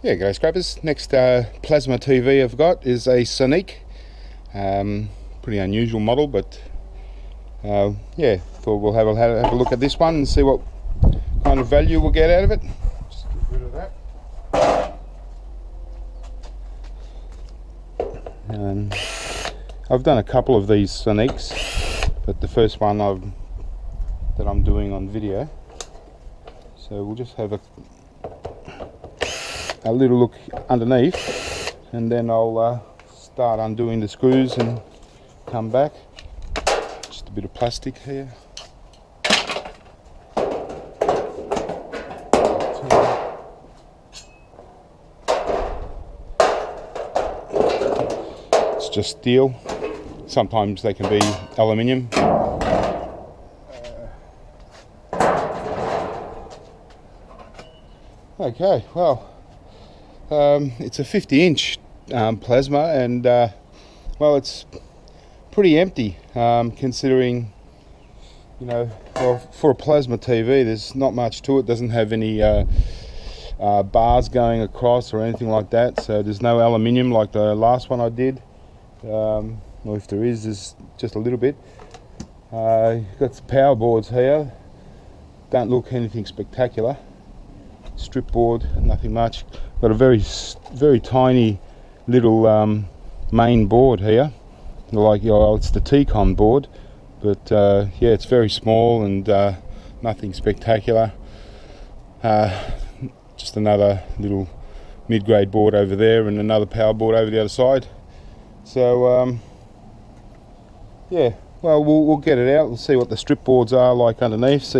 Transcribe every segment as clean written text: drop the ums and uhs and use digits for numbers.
Yeah, g'day scrappers. Next plasma TV I've got is a Sonic. Pretty unusual model, but yeah, thought we'll have a look at this one and see what kind of value we'll get out of it. Just get rid of that. I've done a couple of these Sonics, but the first one that I'm doing on video. So we'll just have a little look underneath, and then I'll start undoing the screws and come back. Just a bit of plastic here. It's just steel. Sometimes they can be aluminium. Okay, well, it's a 50-inch plasma, and well, it's pretty empty considering, you know, well, for a plasma TV there's not much to it. Doesn't have any bars going across or anything like that, so there's no aluminium like the last one I did. Or if there is, there's just a little bit. Got some power boards here, don't look anything spectacular. Strip board, nothing much. Got a very tiny little main board here, like, it's the T-Con board, but yeah, it's very small and nothing spectacular. Just another little mid-grade board over there and another power board over the other side. So yeah, well, we'll get it out. We'll see what the strip boards are like underneath.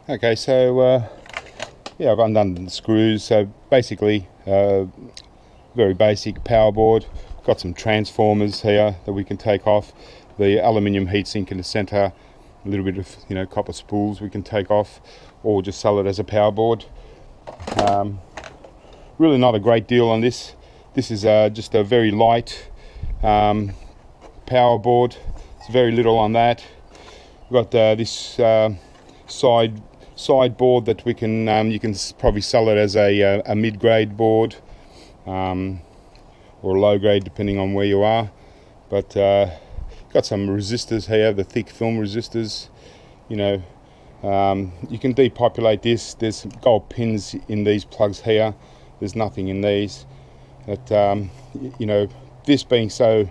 Okay, so yeah, I've undone the screws. So basically, very basic power board. Got some transformers here that we can take off. The aluminium heatsink in the centre. A little bit of, copper spools we can take off, or just sell it as a power board. Really not a great deal on this. This is just a very light power board. It's very little on that. We've got this side board that we can you can probably sell it as a mid-grade board, or a low grade depending on where you are. But got some resistors here, the thick film resistors. You can depopulate this. There's gold pins in these plugs here. There's nothing in these. But this being so,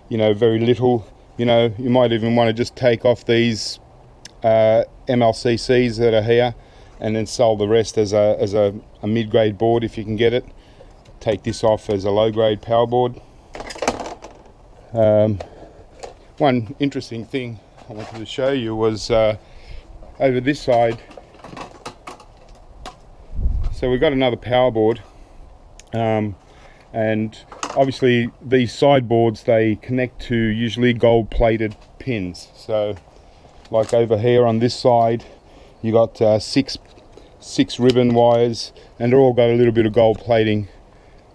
very little, you might even want to just take off these MLCCs that are here, and then sell the rest as a mid-grade board if you can get it. Take this off as a low-grade power board. One interesting thing I wanted to show you was over this side. So we've got another power board, and obviously these sideboards, they connect to usually gold-plated pins. So like over here on this side, you got six ribbon wires, and they're all got a little bit of gold plating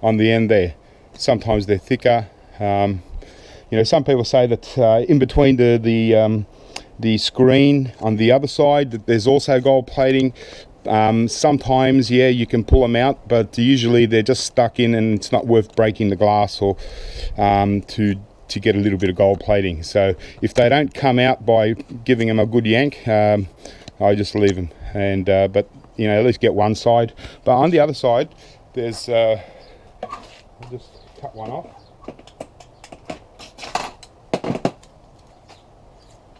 on the end there. Sometimes they're thicker. Some people say that in between the screen on the other side, that there's also gold plating. Sometimes, yeah, you can pull them out, but usually they're just stuck in, and it's not worth breaking the glass or to get a little bit of gold plating. So if they don't come out by giving them a good yank, I just leave them, and but at least get one side. But on the other side, there's I'll just cut one off.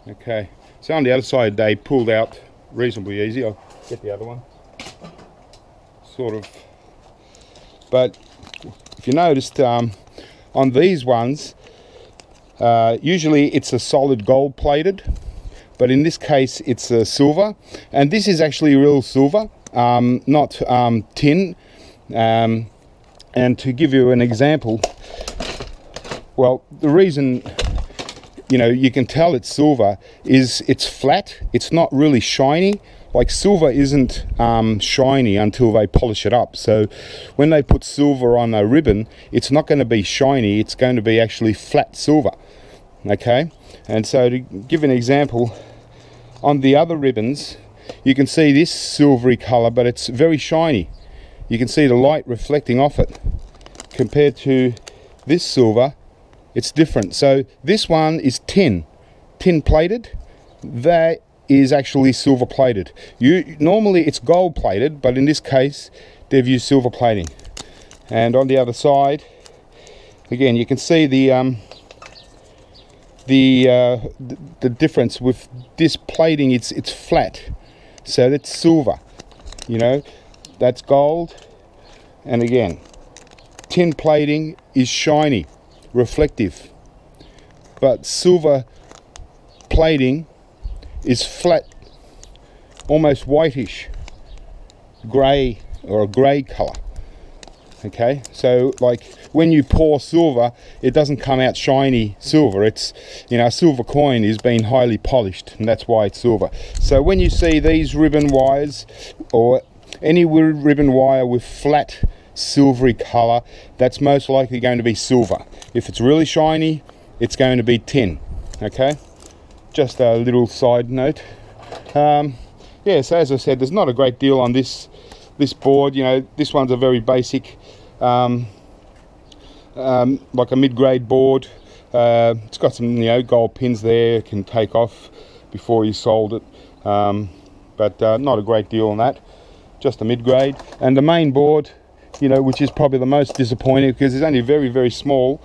Okay, so on the other side they pulled out reasonably easy. I'll get the other one, sort of. But if you noticed, on these ones, usually it's a solid gold plated, but in this case it's a silver, and this is actually real silver, not tin. And to give you an example, well, the reason you can tell it's silver is it's flat. It's not really shiny. Like, silver isn't shiny until they polish it up. So when they put silver on a ribbon, it's not going to be shiny. It's going to be actually flat silver. Okay, and so to give an example, on the other ribbons, you can see this silvery color, but it's very shiny. you can see the light reflecting off it. Compared to this silver, it's different. So this one is tin plated. That is actually silver plated. Normally it's gold plated, but in this case they've used silver plating. And on the other side, again, you can see the difference with this plating. It's flat, so that's silver, you know, that's gold. And again, tin plating is shiny, reflective, but silver plating is flat, almost whitish, grey, or a grey colour. Okay, so like when you pour silver, it doesn't come out shiny silver. It's, you know, a silver coin is being highly polished, and that's why it's silver. So when you see these ribbon wires, or any ribbon wire with flat silvery colour, that's most likely going to be silver. If it's really shiny, it's going to be tin. Okay, just a little side note. Yeah, so as I said, there's not a great deal on this board. You know, this one's a very basic, like a mid-grade board. It's got some, you know, gold pins there, can take off before you sold it, but not a great deal on that, just a mid-grade. And the main board, you know, which is probably the most disappointing because it's only very, very small,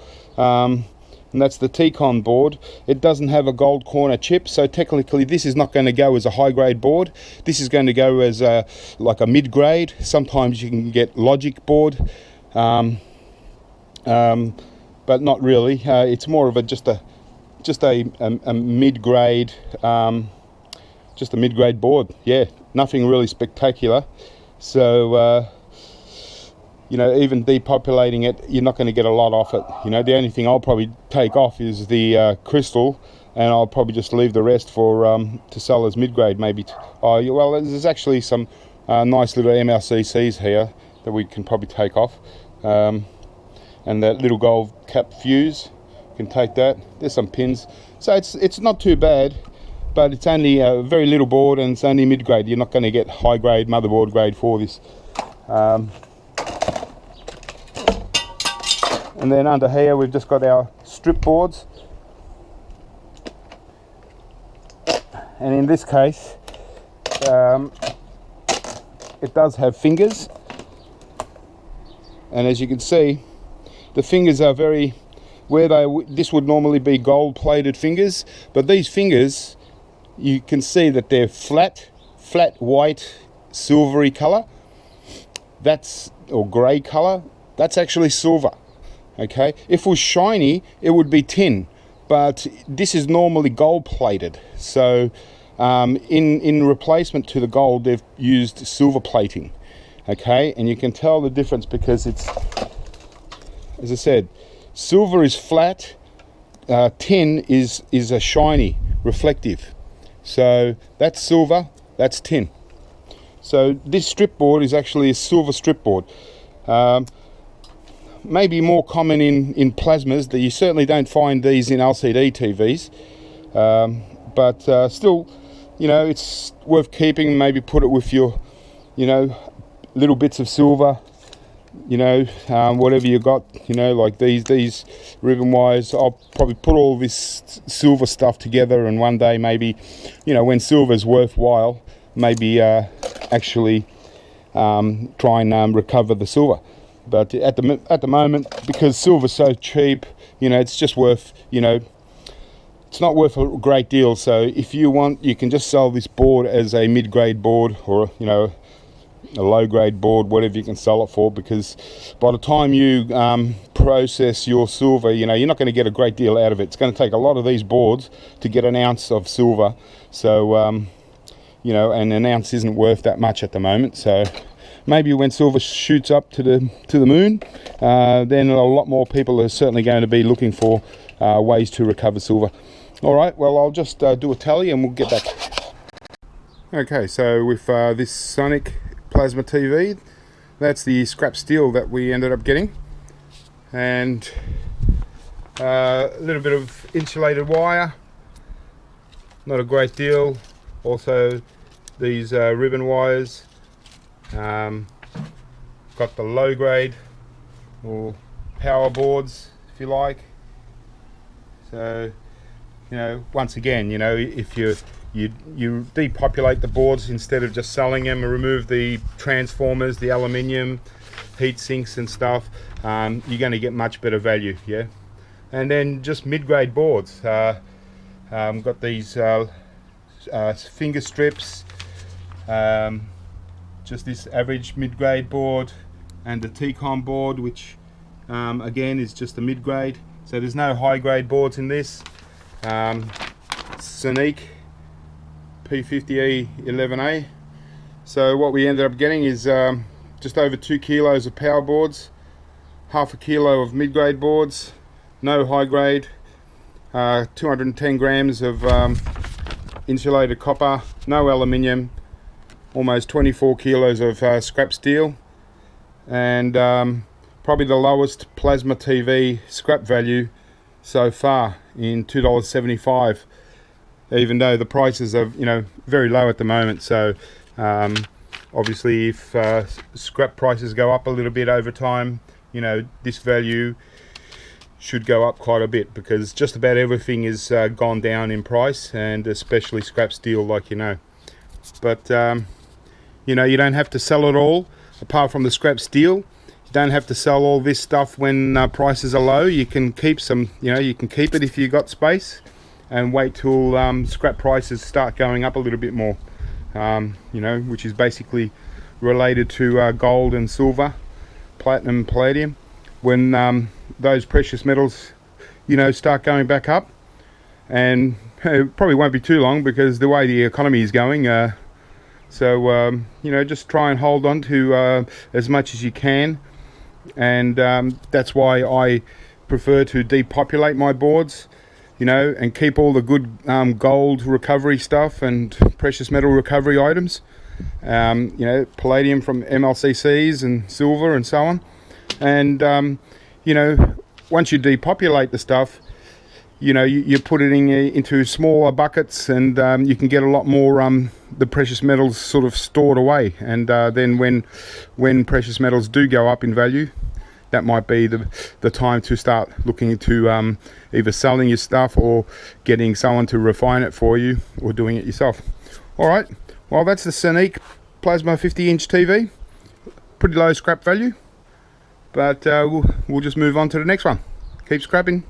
and that's the T-Con board. It doesn't have a gold corner chip, so technically this is not going to go as a high-grade board. This is going to go as like a mid-grade. Sometimes you can get Logic board, but not really. It's more of just a mid-grade, just a mid-grade board. Yeah, nothing really spectacular. So you know, even depopulating it, you're not going to get a lot off it. You know, the only thing I'll probably take off is the crystal, and I'll probably just leave the rest for to sell as mid-grade, maybe. Well, there's actually some nice little MLCCs here that we can probably take off, and that little gold cap fuse, you can take that. There's some pins, so it's not too bad, but it's only a very little board, and it's only mid-grade. You're not going to get high-grade motherboard grade for this. And then under here we've just got our strip boards, and in this case it does have fingers, and as you can see, the fingers are very, this would normally be gold plated fingers, but these fingers, you can see that they're flat white silvery color. That's, or grey color, that's actually silver. Okay, if it was shiny, it would be tin, but this is normally gold plated. So in replacement to the gold, they've used silver plating. Okay, and you can tell the difference because it's, as I said, silver is flat, tin is a shiny, reflective. So that's silver, that's tin. So this strip board is actually a silver strip board. Maybe more common in plasmas. That you certainly don't find these in LCD TVs, but still, you know, it's worth keeping. Maybe put it with your, you know, little bits of silver, you know, whatever you got, you know, like these ribbon wires. I'll probably put all this silver stuff together, and one day maybe, you know, when silver's worthwhile, maybe actually try and recover the silver. But at the moment, because silver's so cheap, you know, it's just worth, you know, it's not worth a great deal. So if you want, you can just sell this board as a mid-grade board, or, you know, a low-grade board, whatever you can sell it for, because by the time you process your silver, you know, you're not going to get a great deal out of it. It's going to take a lot of these boards to get an ounce of silver. So, you know, and an ounce isn't worth that much at the moment. So maybe when silver shoots up to the moon, then a lot more people are certainly going to be looking for ways to recover silver. All right, well, I'll just do a tally and we'll get back. Okay, so with this Sonic plasma TV, that's the scrap steel that we ended up getting, and a little bit of insulated wire, not a great deal. Also these ribbon wires, got the low grade or power boards, if you like. So, you know, once again, you know, if you depopulate the boards instead of just selling them, and remove the transformers, the aluminium, heat sinks and stuff, you're going to get much better value. Yeah. And then just mid-grade boards. Got these finger strips, just this average mid-grade board, and the T-Con board, which again is just a mid-grade. So there's no high-grade boards in this. Sonique P50E11A. So what we ended up getting is just over 2 kilos of power boards, half a kilo of mid-grade boards, no high-grade, 210 grams of insulated copper, no aluminium, almost 24 kilos of scrap steel, and probably the lowest plasma TV scrap value so far in $2.75, even though the prices are, you know, very low at the moment. So obviously if scrap prices go up a little bit over time, you know, this value should go up quite a bit, because just about everything is gone down in price, and especially scrap steel, like you know. But you know, you don't have to sell it all. Apart from the scrap steel, you don't have to sell all this stuff when prices are low. You can keep some, you know, you can keep it if you got space, and wait till scrap prices start going up a little bit more, you know, which is basically related to gold and silver, platinum, palladium. When those precious metals, you know, start going back up, and it probably won't be too long, because the way the economy is going, so you know, just try and hold on to as much as you can, and that's why I prefer to depopulate my boards, you know, and keep all the good gold recovery stuff and precious metal recovery items, you know, palladium from MLCCs and silver and so on. And you know, once you depopulate the stuff, you know, you put it into smaller buckets, and you can get a lot more the precious metals sort of stored away. And then when precious metals do go up in value, that might be the time to start looking into either selling your stuff or getting someone to refine it for you, or doing it yourself. All right, well, that's the Sonique Plasma 50-inch TV. Pretty low scrap value, but we'll just move on to the next one. Keep scrapping.